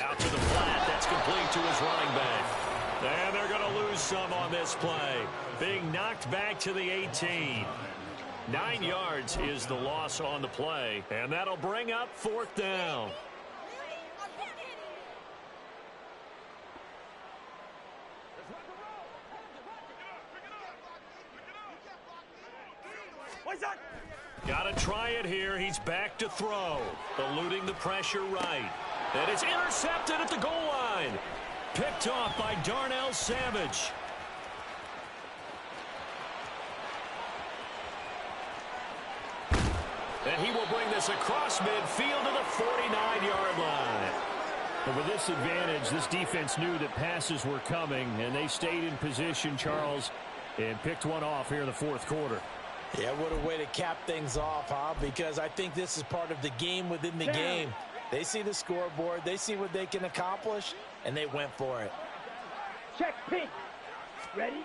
Out to the flat. That's complete to his running back. And they're going to lose some on this play. Being knocked back to the 18. 9 yards is the loss on the play. And that'll bring up 4th down. Got to try it here. He's back to throw. Eluding the pressure right. And it's intercepted at the goal line. Picked off by Darnell Savage. And he will bring this across midfield to the 49-yard line. But with this advantage, this defense knew that passes were coming, and they stayed in position, Charles, and picked one off here in the 4th quarter. Yeah, what a way to cap things off, huh? Because I think this is part of the game within the game. They see the scoreboard, they see what they can accomplish, and they went for it. Check pink. Ready?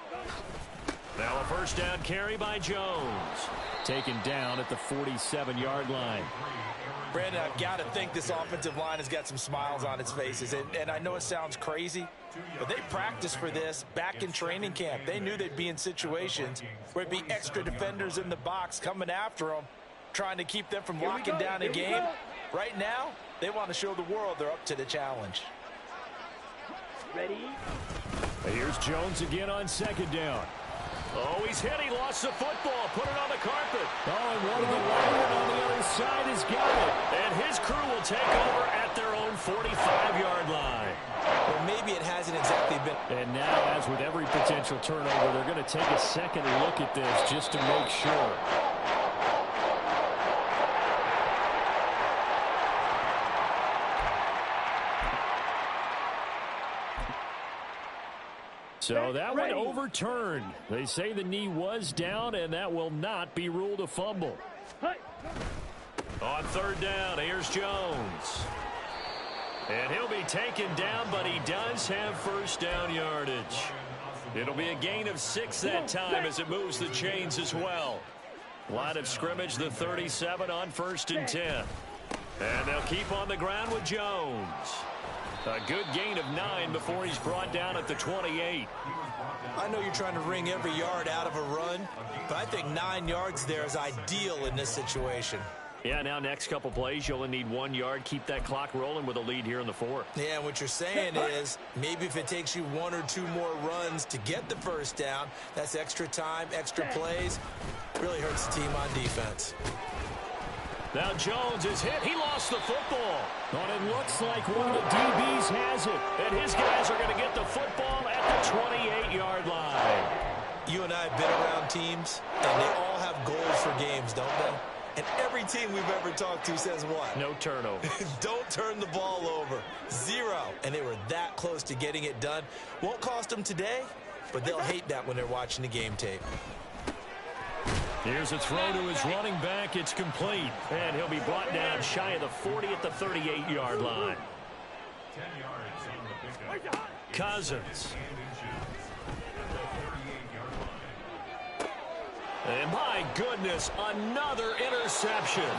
Now a first down carry by Jones. Taken down at the 47-yard line. Brandon, I've got to think this offensive line has got some smiles on its faces. And I know it sounds crazy, but they practiced for this back in training camp. They knew they'd be in situations where it'd be extra defenders in the box coming after them, trying to keep them from locking down a game. Right now, they want to show the world they're up to the challenge. Ready? Here's Jones again on 2nd down. Oh, he's hit. He lost the football. Put it on the carpet. Oh, and one of the linemen on the other side has got it. And his crew will take over at their own 45-yard line. Well, maybe it hasn't exactly been. And now, as with every potential turnover, they're going to take a second look at this just to make sure. So that one overturned. They say the knee was down, and that will not be ruled a fumble. On 3rd down, here's Jones. And he'll be taken down, but he does have first down yardage. It'll be a gain of 6 that time as it moves the chains as well. Line of scrimmage, the 37 on 1st and 10. And they'll keep on the ground with Jones. A good gain of 9 before he's brought down at the 28. I know you're trying to wring every yard out of a run, but I think 9 yards there is ideal in this situation. Yeah, now next couple plays, you'll only need 1 yard. Keep that clock rolling with a lead here in the 4th. Yeah, and what you're saying is maybe if it takes you 1 or 2 more runs to get the first down, that's extra time, extra plays. Really hurts the team on defense. Now Jones is hit. He lost the football. And it looks like one of the DBs has it. And his guys are going to get the football at the 28-yard line. You and I have been around teams, and they all have goals for games, don't they? And every team we've ever talked to says what? No turnover. Don't turn the ball over. 0. And they were that close to getting it done. Won't cost them today, but they'll hate that when they're watching the game tape. Here's a throw to his running back. It's complete. And he'll be brought down shy of the 40 at the 38-yard line. 10 yards on the pickup. Cousins. And my goodness, another interception.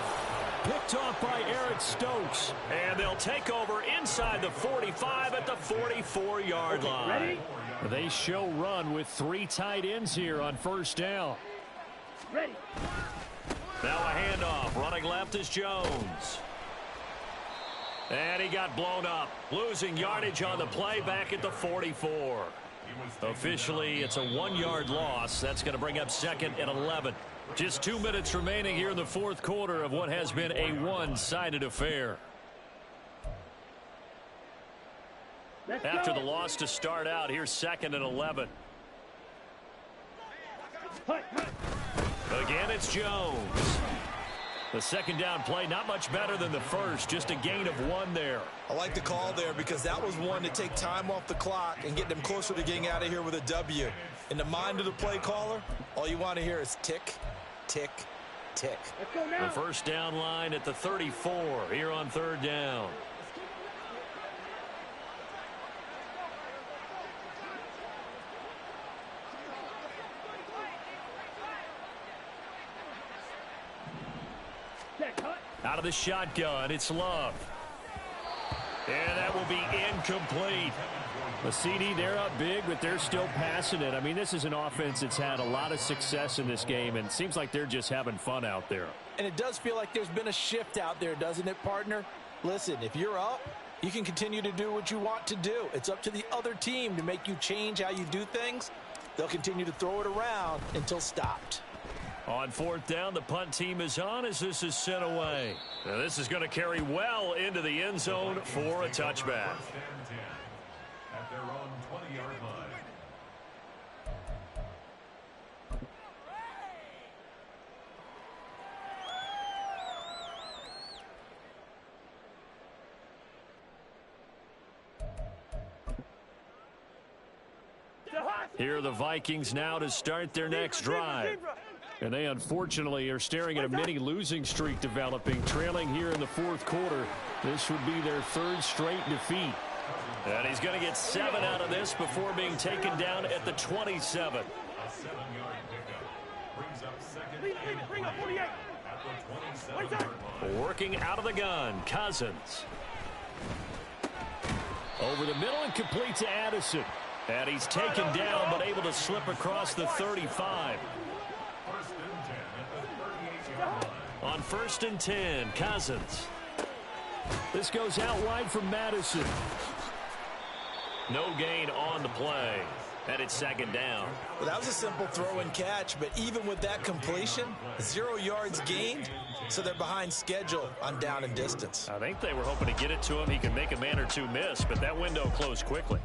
Picked off by Eric Stokes. And they'll take over inside the 45 at the 44-yard line. Ready? They show run with 3 tight ends here on 1st down. Ready. Now a handoff. Running left is Jones. And he got blown up. Losing yardage on the play back at the 44. Officially, it's a 1-yard loss. That's going to bring up 2nd and 11. Just 2 minutes remaining here in the 4th quarter of what has been a one-sided affair. After the loss to start out, here's 2nd and 11. Again, it's Jones. The 2nd down play, not much better than the first, just a gain of 1 there. I like the call there because that was one to take time off the clock and get them closer to getting out of here with a W. In the mind of the play caller, all you want to hear is tick, tick, tick. Let's go now. The first down line at the 34 here on 3rd down. Out of the shotgun, it's Love. And that will be incomplete. The CD, they're up big, but they're still passing it. I mean, this is an offense that's had a lot of success in this game, and it seems like they're just having fun out there. And it does feel like there's been a shift out there, doesn't it, partner? Listen, if you're up, you can continue to do what you want to do. It's up to the other team to make you change how you do things. They'll continue to throw it around until stopped. On fourth down, the punt team is on as this is sent away. Now, this is going to carry well into the end zone for a touchback. At their own 20-yard line. Here are the Vikings now to start their next drive. And they unfortunately are staring at a mini losing streak developing, trailing here in the fourth quarter. This would be their third straight defeat. And he's going to get 7 out of this before being taken down at the 27. A 7-yard pickup brings up second and 3 at the 27-yard line. Working out of the gun, Cousins. Over the middle and complete to Addison. And he's taken down but able to slip across the 35. First and 10 at the 38-yard line. On first and 10, Cousins. This goes out wide from Madison. No gain on the play. And it's second down. Well, that was a simple throw and catch, but even with that completion, 0 yards gained, so they're behind schedule on down and distance. I think they were hoping to get it to him. He could make a man or two miss, but that window closed quickly.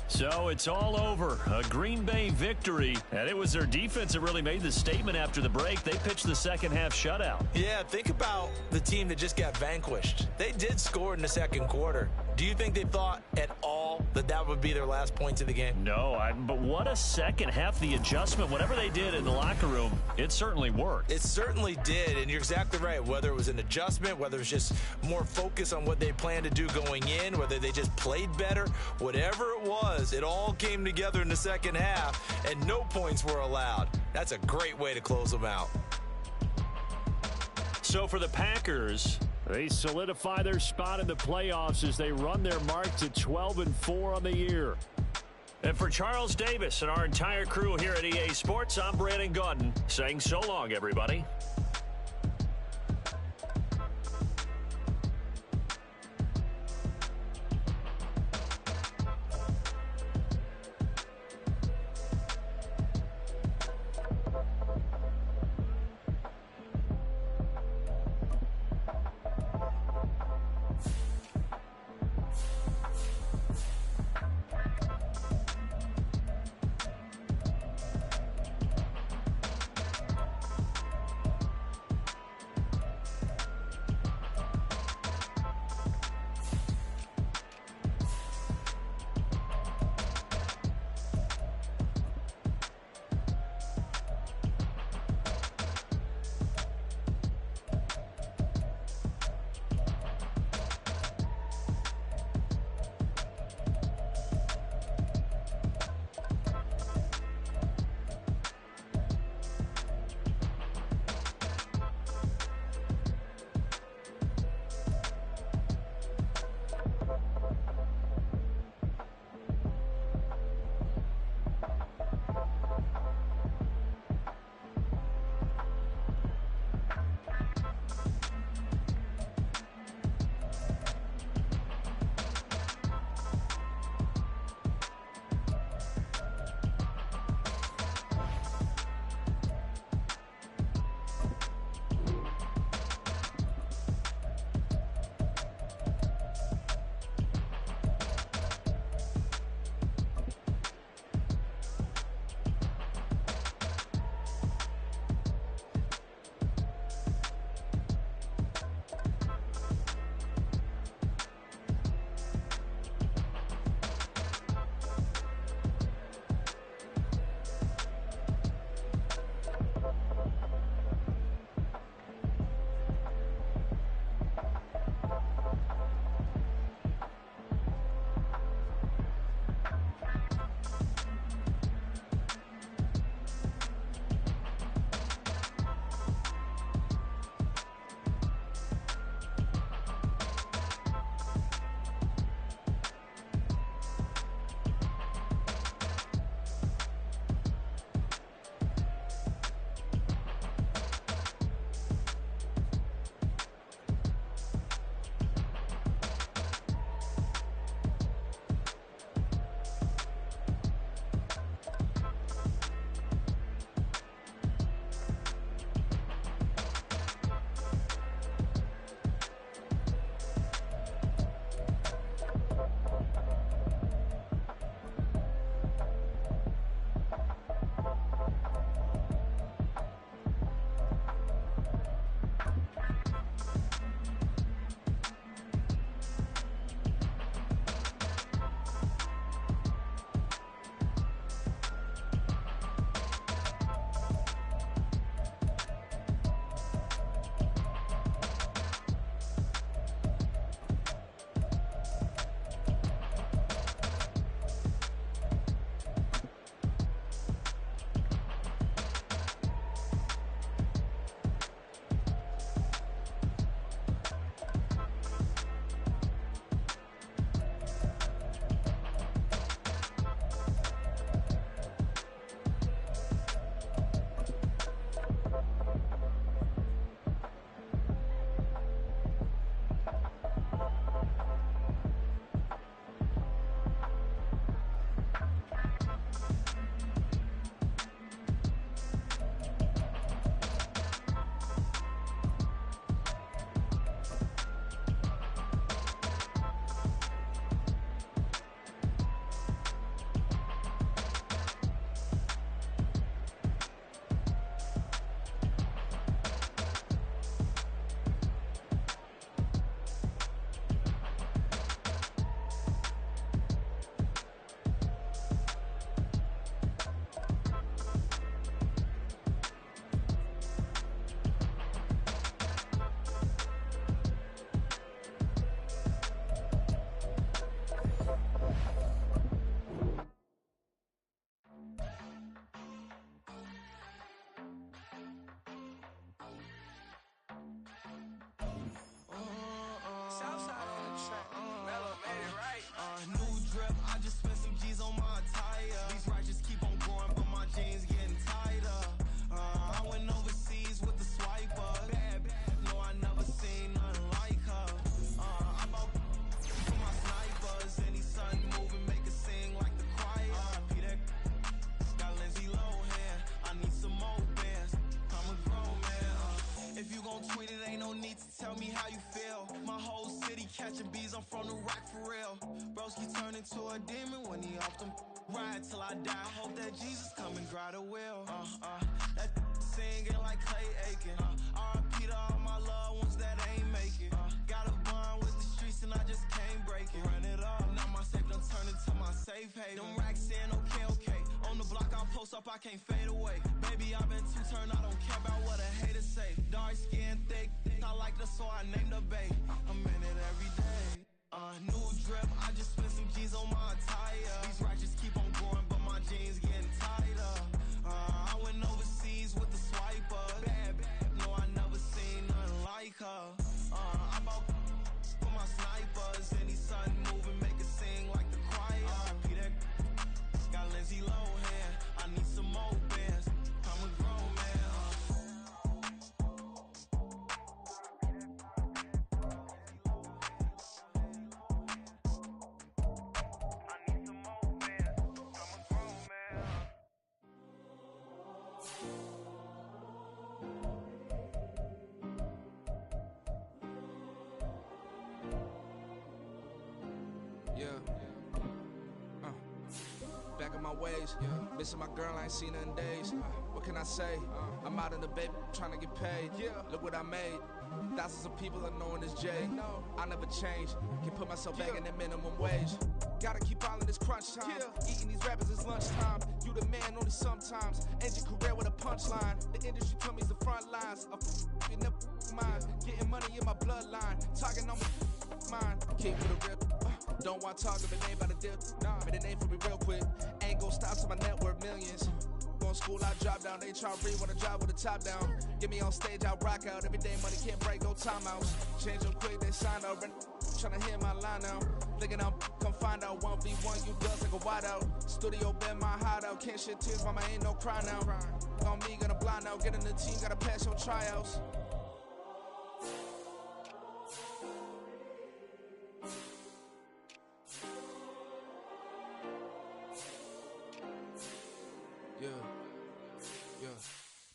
So it's all over. A Green Bay victory. And it was their defense that really made the statement after the break. They pitched the second half shutout. Yeah, think about the team that just got vanquished. They did score in the second quarter. Do you think they thought at all that that would be their last points of the game? No, but what a second half. The adjustment, whatever they did in the locker room, it certainly worked. It certainly did, and you're exactly right. Whether it was an adjustment, whether it was just more focus on what they planned to do going in, whether they just played better, whatever it was, it all came together in the second half, and no points were allowed. That's a great way to close them out. So for the Packers, they solidify their spot in the playoffs as they run their mark to 12-4 on the year. And for Charles Davis and our entire crew here at EA Sports, I'm Brandon Gaudin saying so long, everybody. Southside on the track. Mellow made it right. New drip, I just spent some G's on my attire. These righteous keep on growing, but my jeans getting tighter. I went overseas with the swiper. Bad, no, I never seen nothing like her. I bought for my snipers. Any son moving, make it sing like the choir. Peter got Lindsay Lohan. I need some more bands. I'm a grown man. If you gon' tweet it, ain't no need to tell me how you feel. My whole city catching bees, I'm from the rack for real. Broski turned into a demon when he off them. Ride till I die, hope that Jesus come and grab the wheel. That singing like Clay Aiken. R.I.P. to all my loved ones that ain't make it. Got a bond with the streets and I just can't break it. Run it up, now my safe done turned into my safe haven. Them racks in, okay. On the block I post up, I can't fade away. Baby, I've been too turned, I don't care about what a hater say. Dark skin, thick, I like the so I named the bae. I'm in it every day. New drip, I just spent some G's on my attire. These righteous keep on growing, but my jeans getting tighter. I went overseas with the swiper. Bad, no, I never seen nothing like her. I bought for my snipers. Any son moving, make it sing like the choir. Peter got Lindsay Lohan. I need some more bands. I'm a grown man. Back in my ways, missing my girl, I ain't seen her in days. What can I say? I'm out in the baby, trying to get paid. Look what I made. Thousands of people are knowing this Jay. I never change. Can put myself back in the minimum wage. Gotta keep all in this crunch time. Eating these rappers is lunchtime. You the man only sometimes. End your career with a punchline. The industry told me it's the front lines. You never mind. Getting money in my bloodline. Talking on my mind. Keep it a real. Don't want to talk if it ain't about a dip. But it ain't for me real quick. Ain't gon' stop till my net worth millions. Going to school, I drop down. They try to read, wanna drive with the top down. Get me on stage, I rock out. Every day money can't break, go timeouts. Change them quick, they sign out. Tryna hear my line now. Thinking I'm come find out 1v1, you girls like a wide out. Studio been my hideout. Can't shed tears, mama ain't no cry now. On me, gonna blind out. Get in the team, gotta pass your tryouts.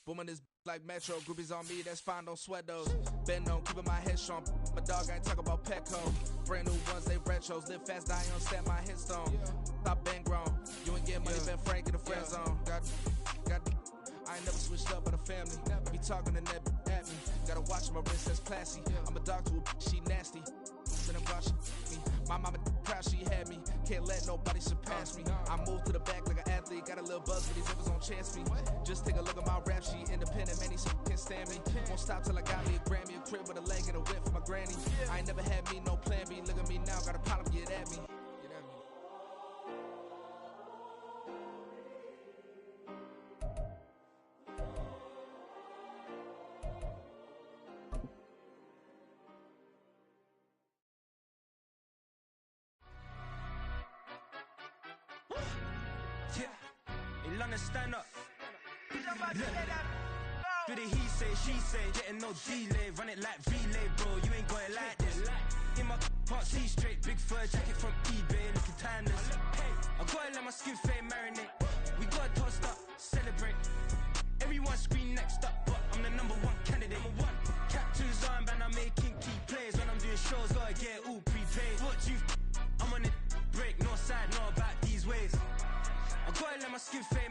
Booming this like Metro, groupies on me, that's fine, don't sweat those. Been on, keeping my head strong. My dog ain't talk about Petco. Brand new ones, they retros. Live fast, die on set, my headstone. Stop been grown. You ain't getting money, been frank in the friend zone. Got I ain't never switched up on the family. Be talking to that at me. Gotta watch my wrist, that's classy. I'm a dog to a she nasty. Then I'm watching me. My mama proud she had me. Can't let nobody surpass me. I move to the back like an athlete. Got a little buzz with these zippers on chance me. Just take a look at my rap sheet. Independent, man, these can't stand me. Won't stop till I got me a Grammy. A crib with a leg and a whip for my granny. I ain't never had me, no plan B. Look at me now, got a problem, get at me. Stand up. Do the he say, she say, getting no delay, run it like relay, bro. You ain't got it like this. In my can't see straight, big fur jacket from eBay, looking timeless. Hey, I gotta let my skin fade marinate. We gotta toast up, celebrate. Everyone scream next up, but I'm the number one candidate. Captain's armband, I'm making key plays. When I'm doing shows, gotta get it all prepaid. What you I'm on it, break, no side, know about these ways. I gotta let my skin fade.